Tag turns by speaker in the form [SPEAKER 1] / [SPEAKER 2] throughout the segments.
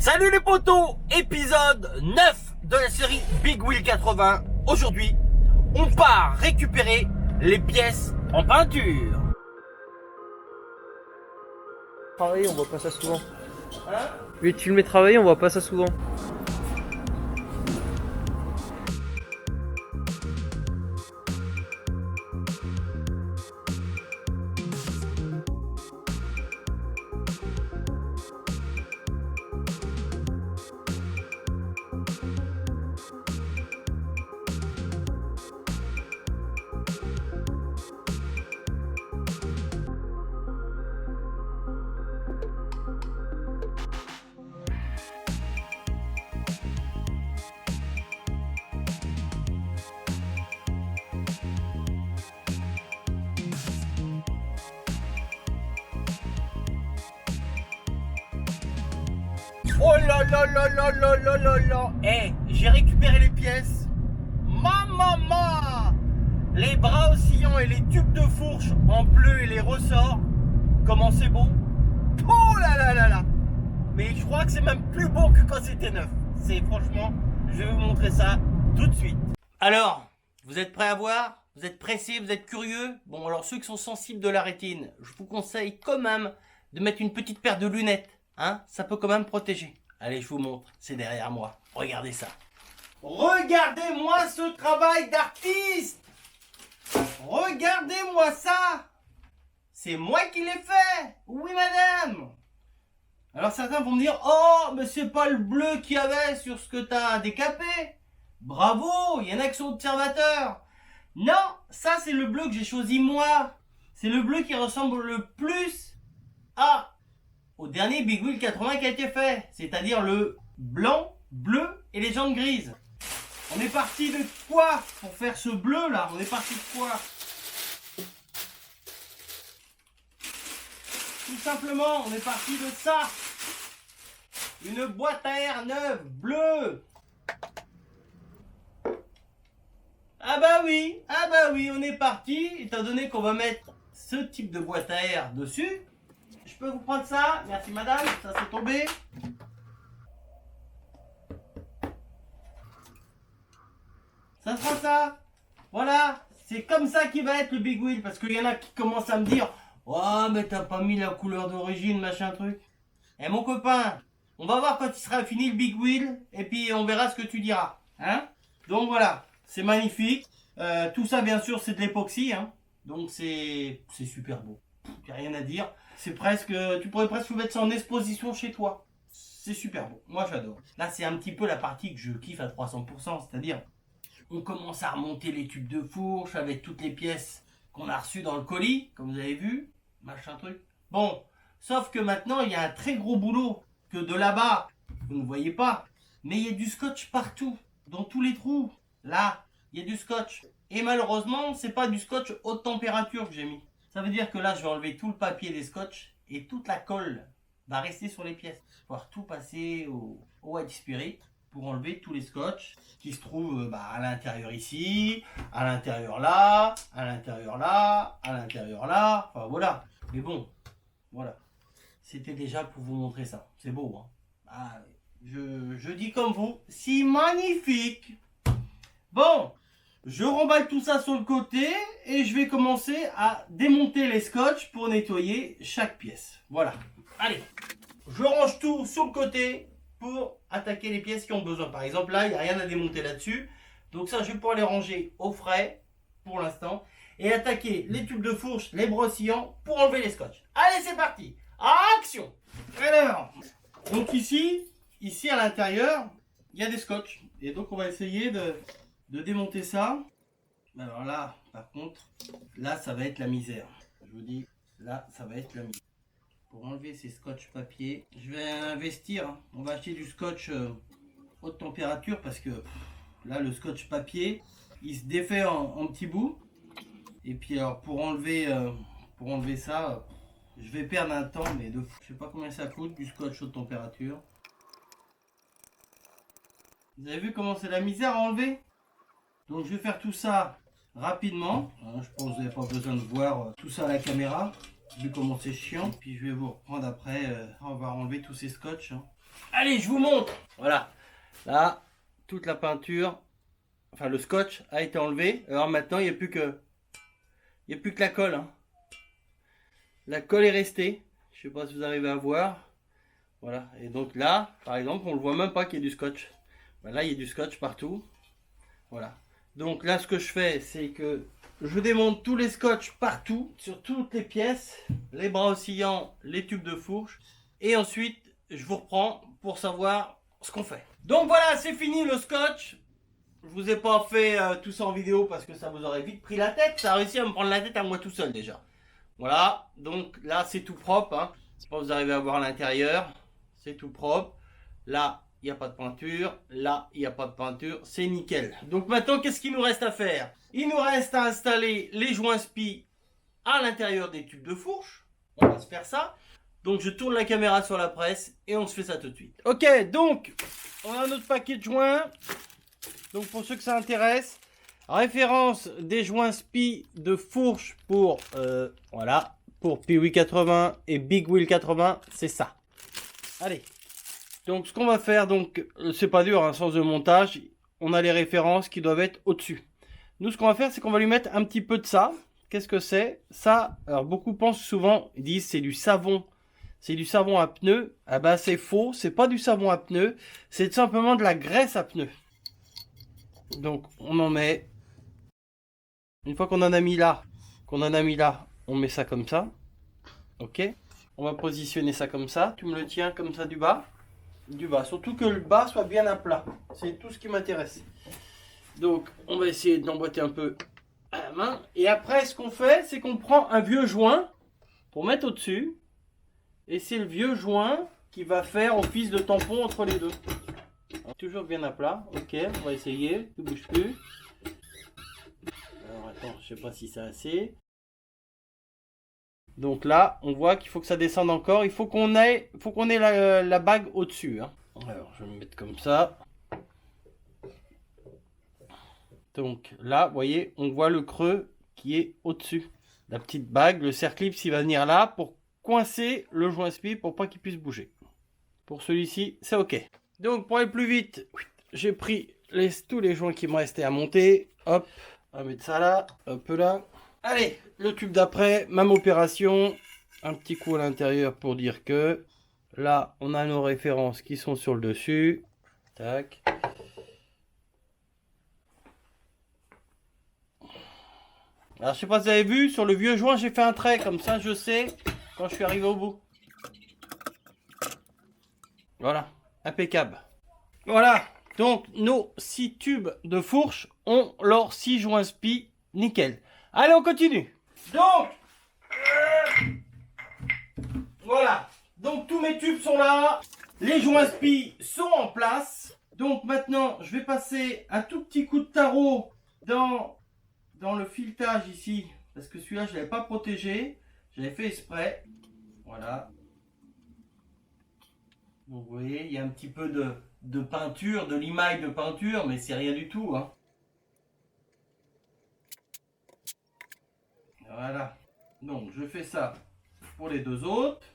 [SPEAKER 1] Salut les potos, épisode 9 de la série Big Wheel 80. Aujourd'hui, on part récupérer les pièces en peinture.
[SPEAKER 2] Travailler, on voit pas ça souvent.
[SPEAKER 1] Hein?
[SPEAKER 2] Vu que tu le mets travailler, on voit pas ça souvent.
[SPEAKER 1] Oh là là là là là là là là. J'ai récupéré les pièces. Maman, les bras oscillants et les tubes de fourche en bleu et les ressorts. Comment c'est beau. Oh là là là là. Mais je crois que c'est même plus beau que quand c'était neuf. C'est franchement, je vais vous montrer ça tout de suite. Alors, vous êtes prêts à voir? Vous êtes pressés? Vous êtes curieux? Bon, alors ceux qui sont sensibles de la rétine, je vous conseille quand même de mettre une petite paire de lunettes. Hein, ça peut quand même protéger. Allez, je vous montre, c'est derrière moi. Regardez ça. Regardez-moi ce travail d'artiste. Regardez-moi ça. C'est moi qui l'ai fait. Oui, madame. Alors certains vont me dire, oh, mais c'est pas le bleu qu'il y avait sur ce que t'as décapé. Bravo, il y en a qui sont observateurs. Non, ça c'est le bleu que j'ai choisi moi. C'est le bleu qui ressemble le plus au dernier Big Wheel 80 qui a été fait, c'est-à-dire le blanc, bleu et les jantes grises. On est parti de quoi pour faire ce bleu là? On est parti de quoi? Tout simplement, on est parti de ça. Une boîte à air neuve, bleue. Ah bah oui, on est parti, étant donné qu'on va mettre ce type de boîte à air dessus. Je peux vous prendre ça? Merci madame, ça c'est tombé. Ça sera ça. Voilà, c'est comme ça qu'il va être le Big Wheel. Parce qu'il y en a qui commencent à me dire, oh mais t'as pas mis la couleur d'origine, machin truc. Eh mon copain, on va voir quand il sera fini le Big Wheel. Et puis on verra ce que tu diras. Hein? Donc voilà, c'est magnifique. Tout ça bien sûr c'est de l'époxy. Hein? Donc c'est super beau. Y a rien à dire. C'est presque, tu pourrais presque mettre ça en exposition chez toi. C'est super beau. Moi j'adore. Là c'est un petit peu la partie que je kiffe à 300%. C'est-à-dire, on commence à remonter les tubes de fourche avec toutes les pièces qu'on a reçues dans le colis, comme vous avez vu. Machin truc. Bon, sauf que maintenant il y a un très gros boulot que de là-bas, vous ne voyez pas. Mais il y a du scotch partout, dans tous les trous. Là, il y a du scotch. Et malheureusement, c'est pas du scotch haute température que j'ai mis. Ça veut dire que là, je vais enlever tout le papier des scotch et toute la colle va rester sur les pièces. Il va falloir tout passer au White Spirit pour enlever tous les scotch qui se trouvent à l'intérieur ici, à l'intérieur là, à l'intérieur là, à l'intérieur là. Enfin voilà. Mais bon, voilà. C'était déjà pour vous montrer ça. C'est beau, hein. Ah, je dis comme vous, c'est magnifique. Bon. Je remballe tout ça sur le côté et je vais commencer à démonter les scotch pour nettoyer chaque pièce. Voilà. Allez, je range tout sur le côté pour attaquer les pièces qui ont besoin. Par exemple, là, il n'y a rien à démonter là-dessus. Donc ça, je vais pouvoir les ranger au frais pour l'instant et attaquer les tubes de fourche, les brossillants pour enlever les scotch. Allez, c'est parti. Action. Alors, donc ici à l'intérieur, il y a des scotch. Et donc, on va essayer de démonter ça. Alors là, par contre, là, ça va être la misère. Je vous dis, là, ça va être la misère. Pour enlever ces scotch papier, je vais investir. Hein. On va acheter du scotch haute température parce que là, le scotch papier, il se défait en petits bouts. Et puis, alors, pour enlever ça, je vais perdre un temps, mais je sais pas combien ça coûte du scotch haute température. Vous avez vu comment c'est la misère à enlever? Donc je vais faire tout ça rapidement. Je pense que vous n'avez pas besoin de voir tout ça à la caméra, vu comment c'est chiant. Puis je vais vous reprendre après. On va enlever tous ces scotch. Allez, je vous montre. Voilà. Là, toute la peinture, enfin le scotch a été enlevé. Alors maintenant, il n'y a plus que la colle. Hein. La colle est restée. Je sais pas si vous arrivez à voir. Voilà. Et donc là, par exemple, on ne le voit même pas qu'il y a du scotch. Ben là, il y a du scotch partout. Voilà. Donc là, ce que je fais, c'est que je démonte tous les scotch partout, sur toutes les pièces, les bras oscillants, les tubes de fourche. Et ensuite, je vous reprends pour savoir ce qu'on fait. Donc voilà, c'est fini le scotch. Je vous ai pas fait tout ça en vidéo parce que ça vous aurait vite pris la tête. Ça a réussi à me prendre la tête à moi tout seul déjà. Voilà, donc là c'est tout propre. Hein. C'est pas vous arrivez à voir à l'intérieur. C'est tout propre. Là, il n'y a pas de peinture. Là, il n'y a pas de peinture. C'est nickel. Donc maintenant, qu'est-ce qu'il nous reste à faire? Il nous reste à installer les joints spi à l'intérieur des tubes de fourche. On va se faire ça. Donc je tourne la caméra sur la presse et on se fait ça tout de suite. Ok, donc on a notre paquet de joints. Donc pour ceux que ça intéresse, référence des joints spi de fourche pour voilà, pour Piwi 80 et Big Wheel 80, c'est ça. Allez. Donc ce qu'on va faire, donc c'est pas dur, un sens de montage, on a les références qui doivent être au-dessus. Nous ce qu'on va faire, c'est qu'on va lui mettre un petit peu de ça. Qu'est-ce que c'est? Ça, alors beaucoup pensent souvent, ils disent c'est du savon. C'est du savon à pneus. Ah bah c'est faux, c'est pas du savon à pneus, c'est tout simplement de la graisse à pneus. Donc on en met. Une fois qu'on en a mis là, on met ça comme ça. Ok. On va positionner ça comme ça. Tu me le tiens comme ça du bas. Du bas. Surtout que le bas soit bien à plat. C'est tout ce qui m'intéresse. Donc on va essayer d'emboîter un peu à la main. Et après ce qu'on fait, c'est qu'on prend un vieux joint pour mettre au-dessus. Et c'est le vieux joint qui va faire office de tampon entre les deux. Toujours bien à plat. Ok, on va essayer. Ne bouge plus. Alors attends, je sais pas si c'est assez. Donc là, on voit qu'il faut que ça descende encore. Il faut qu'on ait la bague au-dessus. Hein. Alors, je vais me mettre comme ça. Donc là, vous voyez, on voit le creux qui est au-dessus. La petite bague, le circlip, il va venir là pour coincer le joint spi pour pas qu'il puisse bouger. Pour celui-ci, c'est ok. Donc pour aller plus vite, j'ai pris tous les joints qui me restaient à monter. Hop, on va mettre ça là, un peu là. Allez, le tube d'après, même opération. Un petit coup à l'intérieur pour dire que là, on a nos références qui sont sur le dessus. Tac. Alors je sais pas si vous avez vu, sur le vieux joint, j'ai fait un trait. Comme ça, je sais quand je suis arrivé au bout. Voilà, impeccable. Voilà, donc nos 6 tubes de fourche ont leurs 6 joints spi, nickel. Allez, on continue. Donc, voilà. Donc tous mes tubes sont là. Les joints spi sont en place. Donc maintenant, je vais passer un tout petit coup de tarot dans le filetage ici. Parce que celui-là, je ne l'avais pas protégé. J'avais fait exprès. Voilà. Donc, vous voyez, il y a un petit peu de peinture, de limaille de peinture, mais c'est rien du tout. Hein. Voilà. Donc, je fais ça pour les deux autres.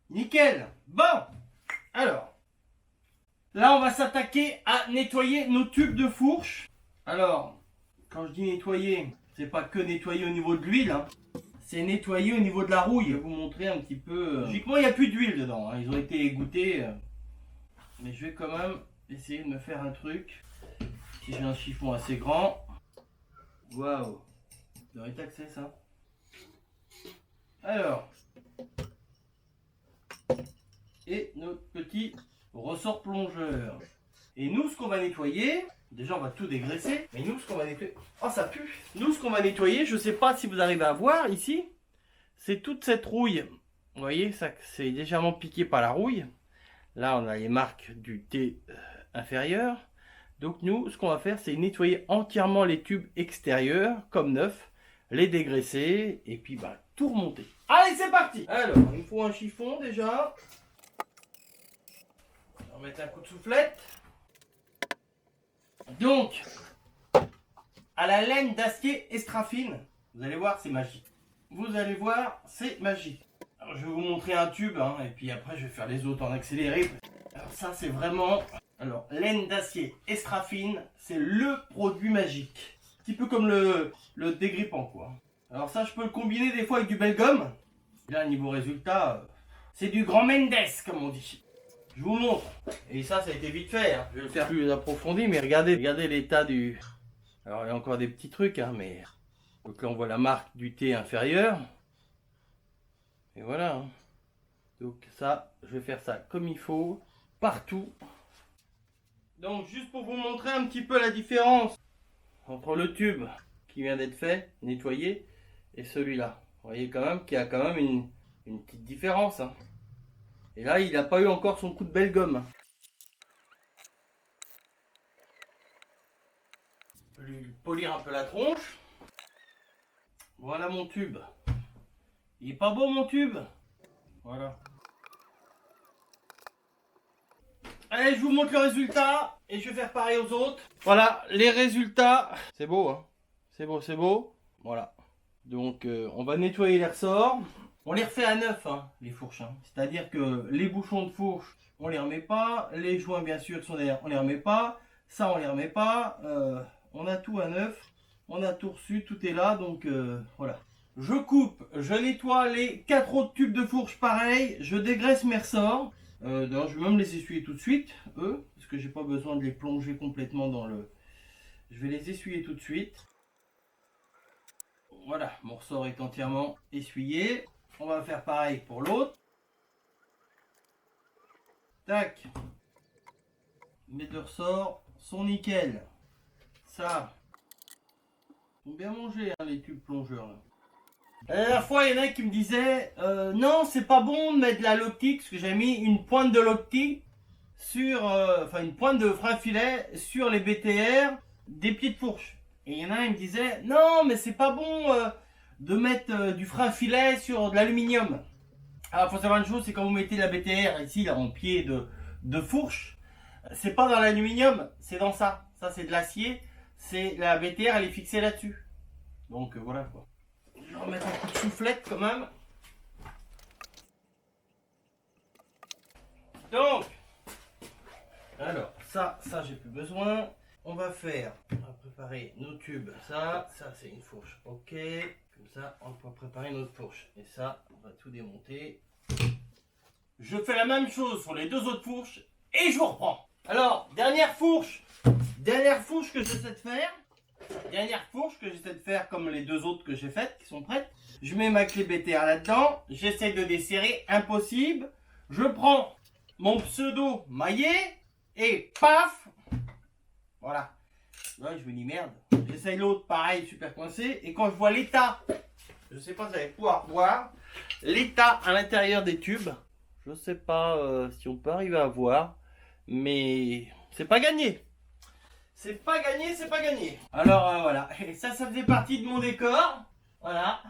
[SPEAKER 1] Nickel. Bon. Alors, là, on va s'attaquer à nettoyer nos tubes de fourche. Alors, quand je dis nettoyer, c'est pas que nettoyer au niveau de l'huile. Hein. C'est nettoyer au niveau de la rouille. Je vais vous montrer un petit peu. Logiquement, il n'y a plus d'huile dedans. Hein. Ils ont été égouttés. Mais je vais quand même essayer de me faire un truc. Si j'ai un chiffon assez grand. Waouh. Ça devrait être accès ça. Alors. Et notre petit ressort plongeur. Et nous, ce qu'on va nettoyer. Déjà, on va tout dégraisser. Mais nous, ce qu'on va nettoyer... Oh, ça pue. Nous, ce qu'on va nettoyer, je ne sais pas si vous arrivez à voir ici, c'est toute cette rouille. Vous voyez, ça, c'est légèrement piqué par la rouille. Là, on a les marques du T inférieur. Donc, nous, ce qu'on va faire, c'est nettoyer entièrement les tubes extérieurs, comme neuf, les dégraisser, et puis, bah, tout remonter. Allez, c'est parti. Alors, il me faut un chiffon, déjà. On va mettre un coup de soufflette. Donc, à la laine d'acier extra fine, vous allez voir, c'est magique. vous allez voir, c'est magique. Alors, je vais vous montrer un tube, hein, et puis après je vais faire les autres en accéléré. Alors ça c'est vraiment... Alors, laine d'acier extra fine, c'est le produit magique. Un petit peu comme le dégrippant, quoi. Alors ça, je peux le combiner des fois avec du Belgum. Là, niveau résultat, c'est du grand Mendes, comme on dit. Je vous montre. Et ça a été vite fait. Hein. Je vais le faire plus approfondi, mais regardez l'état du... Alors, il y a encore des petits trucs, hein, mais... Donc là, on voit la marque du thé inférieur. Et voilà. Hein. Donc ça, je vais faire ça comme il faut, partout. Donc, juste pour vous montrer un petit peu la différence entre le tube qui vient d'être fait, nettoyé, et celui-là. Vous voyez quand même qu'il y a quand même une petite différence. Hein. Et là, il n'a pas eu encore son coup de belle gomme. Je vais lui polir un peu la tronche. Voilà mon tube. Il est pas beau mon tube? Voilà. Allez, je vous montre le résultat et je vais faire pareil aux autres. Voilà, les résultats. C'est beau, hein? C'est beau, c'est beau. Voilà. Donc, on va nettoyer les ressorts. On les refait à neuf, hein, les fourches. Hein. C'est-à-dire que les bouchons de fourche, on les remet pas. Les joints, bien sûr, qui sont derrière, on les remet pas. Ça, on les remet pas. On a tout à neuf. On a tout reçu, tout est là. Donc, voilà. Je coupe, je nettoie les 4 autres tubes de fourche pareil. Je dégraisse mes ressorts. D'ailleurs, je vais même les essuyer tout de suite, eux, parce que j'ai pas besoin de les plonger complètement dans le... Je vais les essuyer tout de suite. Voilà, mon ressort est entièrement essuyé. On va faire pareil pour l'autre. Tac. Mes deux ressorts sont nickel. Ça. Ils ont bien mangé, hein, les tubes plongeurs, là. La dernière fois, il y en a qui me disaient non, c'est pas bon de mettre de la Loctite, parce que j'ai mis une pointe de Loctite sur, enfin une pointe de frein filet sur les BTR des pieds de fourche. Et il y en a un qui me disait non, mais c'est pas bon de mettre du frein filet sur de l'aluminium. Alors, il faut savoir une chose, c'est quand vous mettez la BTR ici, là, en pied de fourche, c'est pas dans l'aluminium, c'est dans ça. Ça, c'est de l'acier. C'est la BTR, elle est fixée là-dessus. Donc, voilà quoi. Je vais remettre un coup de soufflette quand même. Donc, alors, ça j'ai plus besoin. On va préparer nos tubes. Ça c'est une fourche. Ok, comme ça, on peut préparer notre fourche. Et ça, on va tout démonter. Je fais la même chose sur les deux autres fourches et je vous reprends. Alors, dernière fourche que j'essaie de faire. Dernière fourche que j'essaie de faire comme les deux autres que j'ai faites, qui sont prêtes. Je mets ma clé BTR là-dedans. J'essaie de desserrer. Impossible. Je prends mon pseudo maillet et paf. Voilà. Là, je me dis merde. J'essaye l'autre, pareil, super coincé. Et quand je vois l'état, je sais pas si vous allez pouvoir voir, l'état à l'intérieur des tubes, je sais pas si on peut arriver à voir, mais c'est pas gagné. C'est pas gagné, c'est pas gagné. Alors voilà, et ça faisait partie de mon décor. Voilà.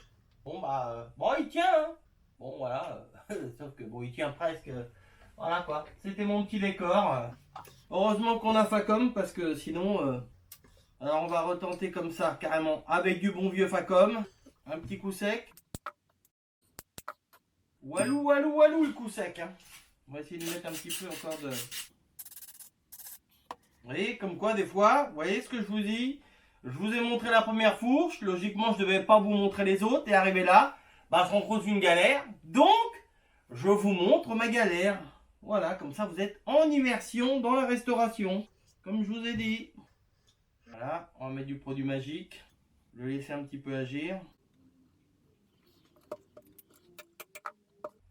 [SPEAKER 1] Bon bah, bon il tient. Hein. Bon voilà, sauf que bon il tient presque. Voilà quoi. C'était mon petit décor. Heureusement qu'on a Facom parce que sinon, alors on va retenter comme ça carrément avec du bon vieux Facom. Un petit coup sec. Walou walou walou le coup sec. Hein. On va essayer de mettre un petit peu encore de... Vous voyez, comme quoi des fois, vous voyez ce que je vous dis? Je vous ai montré la première fourche, logiquement je ne devais pas vous montrer les autres, et arrivé là, bah, je rencontre une galère, donc je vous montre ma galère. Voilà, comme ça vous êtes en immersion dans la restauration, comme je vous ai dit. Voilà, on va mettre du produit magique, je vais laisser un petit peu agir.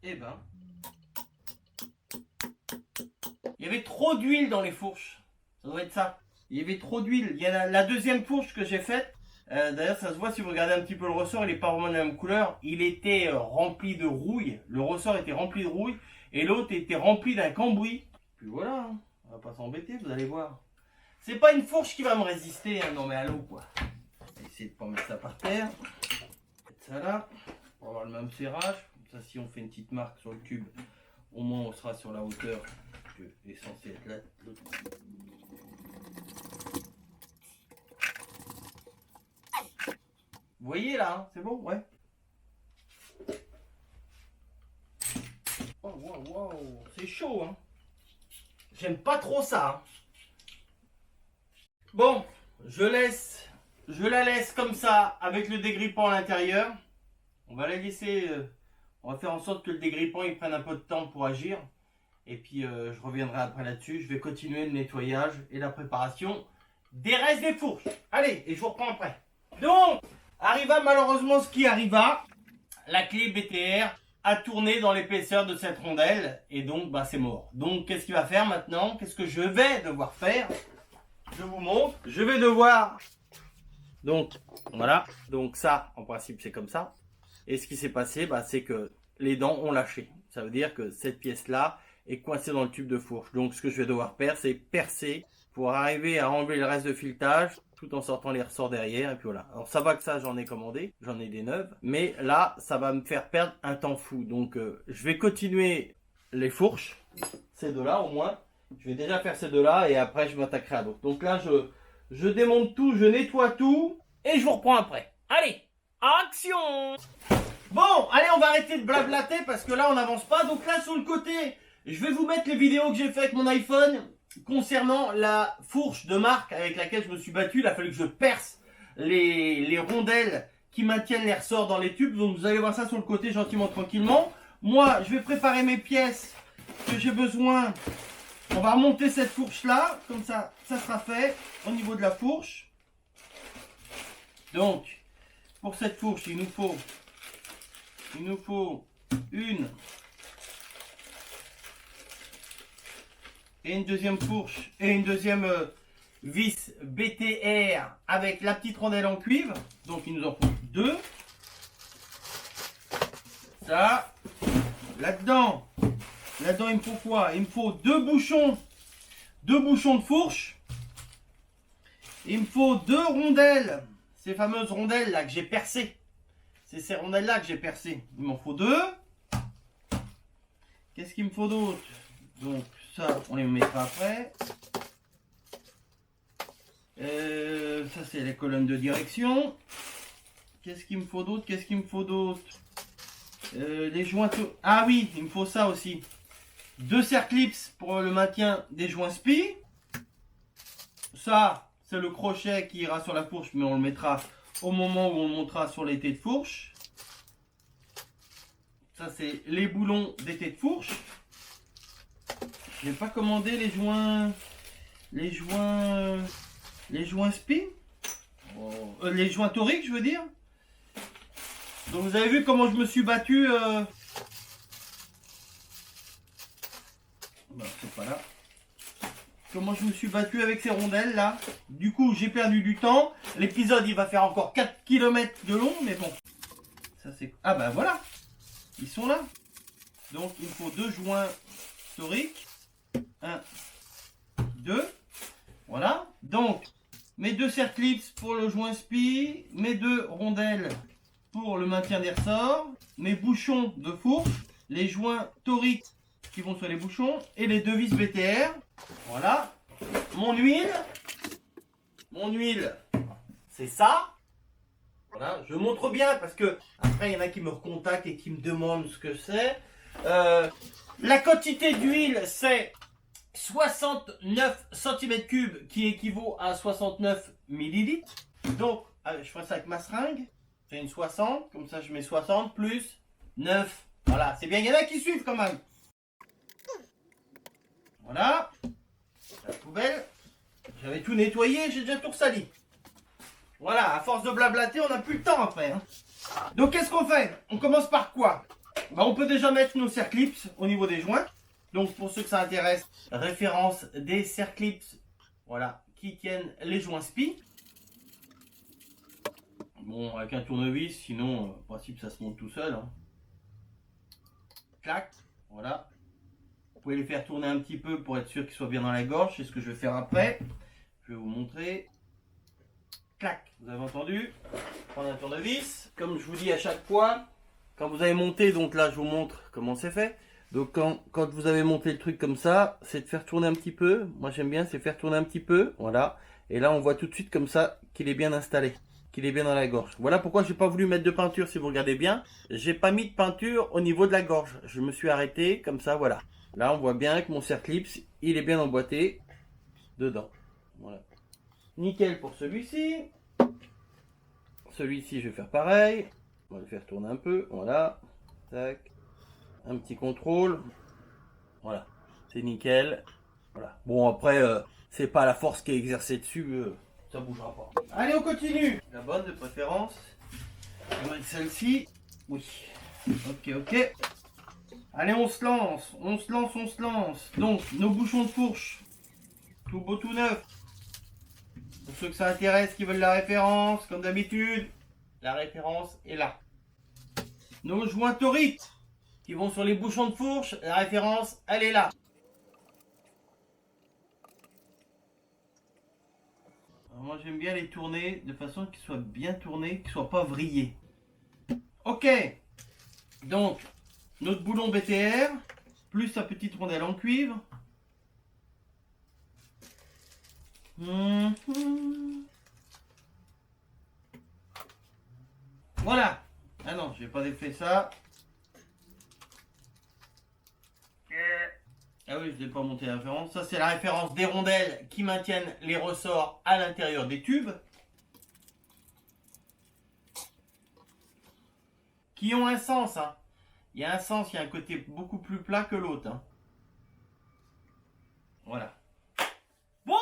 [SPEAKER 1] Et ben, il y avait trop d'huile dans les fourches. Ça doit être ça. Il y avait trop d'huile. Il y a la deuxième fourche que j'ai faite. D'ailleurs, ça se voit si vous regardez un petit peu le ressort. Il n'est pas vraiment de la même couleur. Il était rempli de rouille. Le ressort était rempli de rouille. Et l'autre était rempli d'un cambouis. Puis voilà. Hein. On va pas s'embêter, vous allez voir. C'est pas une fourche qui va me résister. Hein. Non mais allô quoi. Je vais essayer de pas mettre ça par terre. Mettre ça là. Pour avoir le même serrage. Comme ça, si on fait une petite marque sur le tube, au moins on sera sur la hauteur que est censé être là. Vous voyez là, hein, c'est bon, ouais. waouh, c'est chaud, hein. J'aime pas trop ça, hein. Bon, je la laisse comme ça, avec le dégrippant à l'intérieur. On va la laisser, on va faire en sorte que le dégrippant il prenne un peu de temps pour agir. Et puis je reviendrai après là-dessus. Je vais continuer le nettoyage et la préparation des restes des fourches. Allez, et je vous reprends après. Donc, arriva malheureusement ce qui arriva. La clé BTR a tourné dans l'épaisseur de cette rondelle. Et donc, bah, c'est mort. Donc, qu'est-ce qu'il va faire maintenant? Qu'est-ce que je vais devoir faire? Je vous montre. Je vais devoir... Donc, voilà. Donc ça, en principe, c'est comme ça. Et ce qui s'est passé, bah, c'est que les dents ont lâché. Ça veut dire que cette pièce-là est coincée dans le tube de fourche. Donc, ce que je vais devoir faire, c'est percer pour arriver à enlever le reste de filetage tout en sortant les ressorts derrière. Et puis voilà. Alors, ça va que ça, j'en ai commandé. J'en ai des neuves. Mais là, ça va me faire perdre un temps fou. Donc, je vais continuer les fourches. Ces deux-là, au moins. Je vais déjà faire ces deux-là et après, je m'attaquerai à d'autres. Donc là, je démonte tout, je nettoie tout et je vous reprends après. Allez, action! Bon, allez, on va arrêter de blablater parce que là, on n'avance pas. Donc là, sur le côté, je vais vous mettre les vidéos que j'ai fait avec mon iPhone concernant la fourche de marque avec laquelle je me suis battu. Il a fallu que je perce les rondelles qui maintiennent les ressorts dans les tubes. Donc vous allez voir ça sur le côté gentiment, tranquillement. Moi, je vais préparer mes pièces que j'ai besoin. On va remonter cette fourche là, comme ça, ça sera fait au niveau de la fourche. Donc, pour cette fourche, il nous faut une et une deuxième fourche et une deuxième vis BTR avec la petite rondelle en cuivre. Donc, il nous en faut deux. Ça, là-dedans, il me faut quoi? Il me faut deux bouchons de fourche. Il me faut deux rondelles, ces fameuses rondelles là que j'ai percées. C'est ces rondelles là que j'ai percées. Il m'en faut deux. Qu'est-ce qu'il me faut d'autre? Donc ça, on les mettra après. Ça c'est les colonnes de direction. Qu'est-ce qu'il me faut d'autre? Les joints. Ah oui, il me faut ça aussi. Deux circlips pour le maintien des joints spi. Ça, c'est le crochet qui ira sur la fourche, mais on le mettra au moment où on le montera sur les têtes de fourche. Ça, c'est les boulons des têtes de fourche. Je n'ai pas commandé les joints spi. Les joints toriques, je veux dire. Donc, vous avez vu comment je me suis battu. Bah, c'est pas là. Comment je me suis battu avec ces rondelles là. Du coup, j'ai perdu du temps. L'épisode, il va faire encore 4 km de long, mais bon. Ça, c'est... Ah bah voilà. Ils sont là. Donc, il me faut deux joints toriques. 1, 2. Voilà. Donc, mes deux circlips pour le joint spi. Mes deux rondelles pour le maintien des ressorts. Mes bouchons de fourche. Les joints toriques qui vont sur les bouchons et les deux vis BTR. Voilà. Mon huile, c'est ça. Voilà, je montre bien parce que après il y en a qui me recontactent et qui me demandent ce que c'est. La quantité d'huile c'est 69 cm3 qui équivaut à 69 ml. Donc je ferai ça avec ma seringue. J'ai une 60, comme ça je mets 60 plus 9. Voilà, c'est bien, il y en a qui suivent quand même. Voilà, la poubelle, j'avais tout nettoyé, j'ai déjà tout ressali. Voilà, à force de blablater, on n'a plus le temps après. Hein. Donc qu'est-ce qu'on fait? On commence par quoi? Bah, on peut déjà mettre nos circlips au niveau des joints. Donc pour ceux que ça intéresse, référence des circlips, voilà, qui tiennent les joints spi. Bon, avec un tournevis, sinon, en principe, ça se monte tout seul. Hein. Clac, voilà. Vous pouvez les faire tourner un petit peu pour être sûr qu'ils soient bien dans la gorge. C'est ce que je vais faire après. Je vais vous montrer. Clac, vous avez entendu? Prendre un tournevis. Comme je vous dis à chaque fois, quand vous avez monté, donc là je vous montre comment c'est fait. Donc quand vous avez monté le truc comme ça, c'est de faire tourner un petit peu. Moi j'aime bien, c'est faire tourner un petit peu. Voilà. Et là on voit tout de suite comme ça qu'il est bien installé. qu'il est bien dans la gorge. Voilà pourquoi j'ai pas voulu mettre de peinture, si vous regardez bien. J'ai pas mis de peinture au niveau de la gorge. Je me suis arrêté comme ça, voilà. Là, on voit bien que mon Cerclipse, il est bien emboîté dedans. Voilà. Nickel pour celui-ci. Celui-ci, je vais faire pareil. On va le faire tourner un peu. Voilà. Tac. Un petit contrôle. Voilà. C'est nickel. Voilà. Bon, après, c'est pas la force qui est exercée dessus. Ça bougera pas. Allez, on continue. La bonne de préférence. On va mettre celle-ci. Oui. Ok. Allez, on se lance. On se lance. Donc, nos bouchons de fourche. Tout beau, tout neuf. Pour ceux que ça intéresse, qui veulent la référence, comme d'habitude, la référence est là. Nos joints torites qui vont sur les bouchons de fourche, la référence, elle est là. Alors moi, j'aime bien les tourner de façon qu'ils soient bien tournés, qu'ils ne soient pas vrillés. Ok. Donc, notre boulon BTR, plus sa petite rondelle en cuivre. Voilà. Ah non, j'ai pas défait ça. Ah oui, je n'ai pas monté la référence. Ça, c'est la référence des rondelles qui maintiennent les ressorts à l'intérieur des tubes. Qui ont un sens. Hein. Il y a un sens, il y a un côté beaucoup plus plat que l'autre. Hein. Voilà. Bon,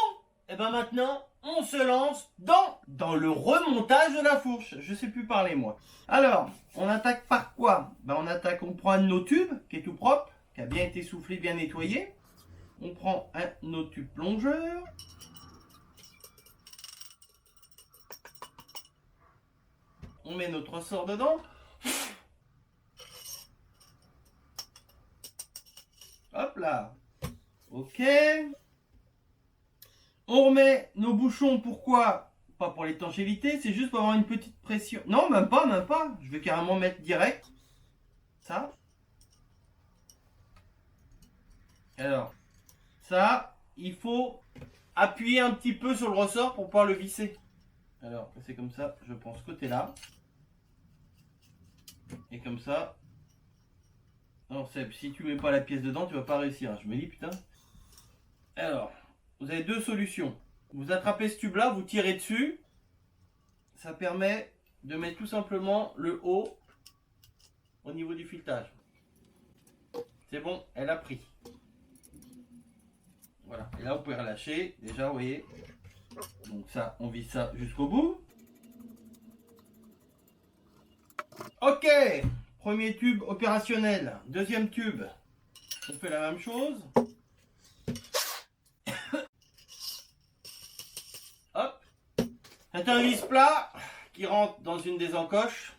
[SPEAKER 1] et ben maintenant, on se lance dans le remontage de la fourche. Je sais plus parler, moi. Alors, on attaque par quoi? Ben, on prend un de nos tubes, qui est tout propre, qui a bien été soufflé, bien nettoyé. On prend un de nos tubes plongeurs. On met notre ressort dedans. Hop là. Ok. On remet nos bouchons, pourquoi? Pas pour l'étanchéité, c'est juste pour avoir une petite pression. Non, même pas. Je vais carrément mettre direct. Ça. Alors, ça, il faut appuyer un petit peu sur le ressort pour pouvoir le visser. Alors, c'est comme ça, je prends ce côté-là. Et comme ça. Non, Seb, si tu mets pas la pièce dedans, tu vas pas réussir. Je me dis, putain. Alors, vous avez deux solutions. Vous attrapez ce tube-là, vous tirez dessus. Ça permet de mettre tout simplement le haut au niveau du filetage. C'est bon, elle a pris. Voilà, et là vous pouvez relâcher. Déjà, vous voyez. Donc ça, on visse ça jusqu'au bout. Ok, premier tube opérationnel. Deuxième tube, on fait la même chose. Hop. C'est un vis plat qui rentre dans une des encoches.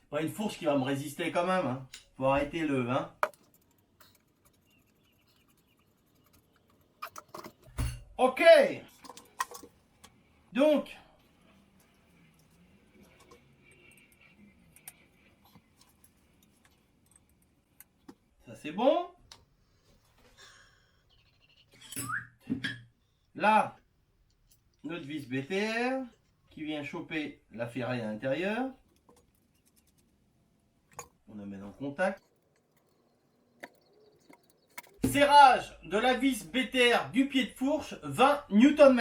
[SPEAKER 1] Pas une fourche qui va me résister quand même. Hein. Faut arrêter le. Hein. Ok. Donc. Ça c'est bon. Là, notre vis BTR qui vient choper la ferraille à l'intérieur. On amène en contact. Serrage de la vis BTR du pied de fourche, 20 Nm.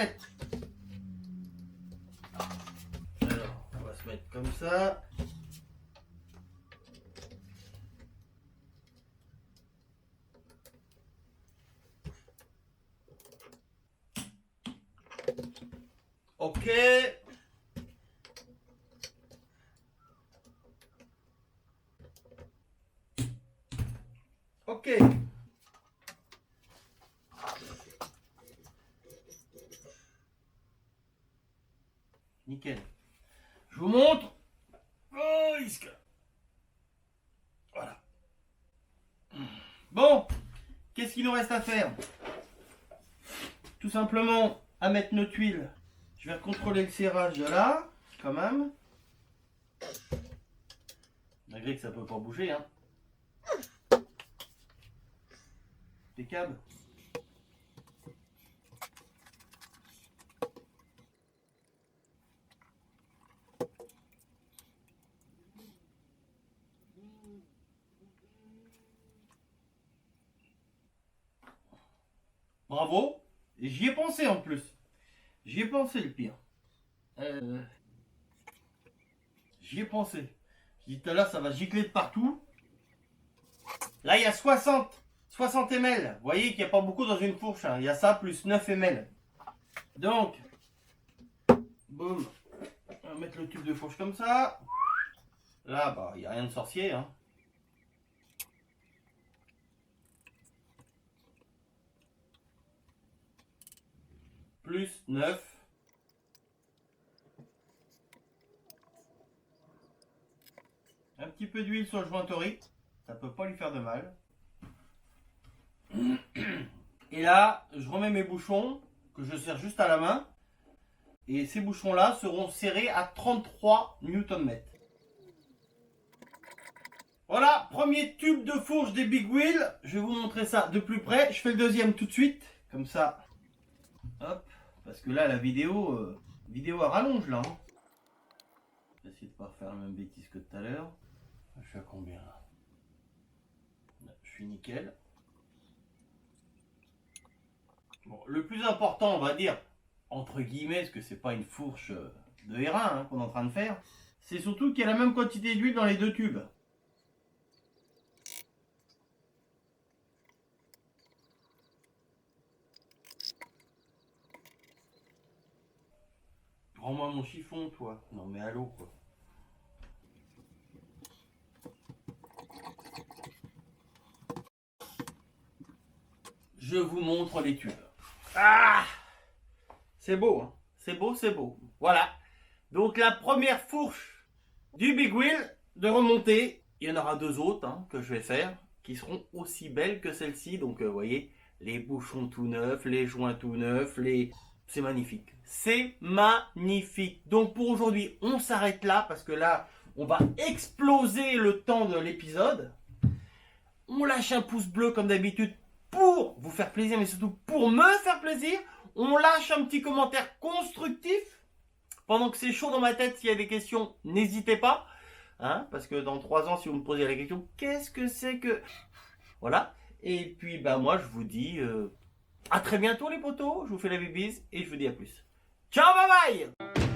[SPEAKER 1] Alors, on va se mettre comme ça. Ok. Ok. Nickel. Je vous montre. Oh, voilà. Bon, qu'est-ce qu'il nous reste à faire? Tout simplement à mettre nos tuiles. Je vais contrôler le serrage de là, quand même. Malgré que ça peut pas bouger, hein. Impeccable. Bravo. Et j'y ai pensé en plus. J'y ai pensé le pire. J'y ai pensé. J'ai dit tout à l'heure ça va gicler de partout. Là il y a 60 ml. Vous voyez qu'il n'y a pas beaucoup dans une fourche. Hein. Il y a ça plus 9 ml. Donc, boum. On va mettre le tube de fourche comme ça. Là, bah, il n'y a rien de sorcier. Hein. Plus 9. Un petit peu d'huile sur le jointerie. Ça peut pas lui faire de mal. Et là, je remets mes bouchons que je serre juste à la main. Et ces bouchons-là seront serrés à 33 Nm. Voilà, premier tube de fourche des Big Wheel. Je vais vous montrer ça de plus près. Je fais le deuxième tout de suite. Comme ça. Hop. Parce que là, la vidéo à rallonge là. Hein. Je vais essayer de ne pas faire la même bêtise que tout à l'heure. Je suis à combien là? Je suis nickel. Bon, le plus important, on va dire, entre guillemets, parce que c'est pas une fourche de airain hein, qu'on est en train de faire, c'est surtout qu'il y a la même quantité d'huile dans les deux tubes. Rends-moi mon chiffon, toi. Non mais allô, quoi. Je vous montre les tubes. Ah! C'est beau, hein? C'est beau, c'est beau. Voilà. Donc la première fourche du Big Wheel de remontée. Il y en aura deux autres hein, que je vais faire, qui seront aussi belles que celle-ci. Donc vous voyez, les bouchons tout neufs, les joints tout neufs, c'est magnifique. C'est magnifique. Donc pour aujourd'hui, on s'arrête là parce que là, on va exploser le temps de l'épisode. On lâche un pouce bleu comme d'habitude pour vous faire plaisir, mais surtout pour me faire plaisir. On lâche un petit commentaire constructif. Pendant que c'est chaud dans ma tête, s'il y a des questions, n'hésitez pas. Hein, parce que dans 3 ans, si vous me posez la question, qu'est-ce que c'est que... Voilà. Et puis, bah, moi, je vous dis à très bientôt les potos. Je vous fais la bise et je vous dis à plus. Ciao, bye bye.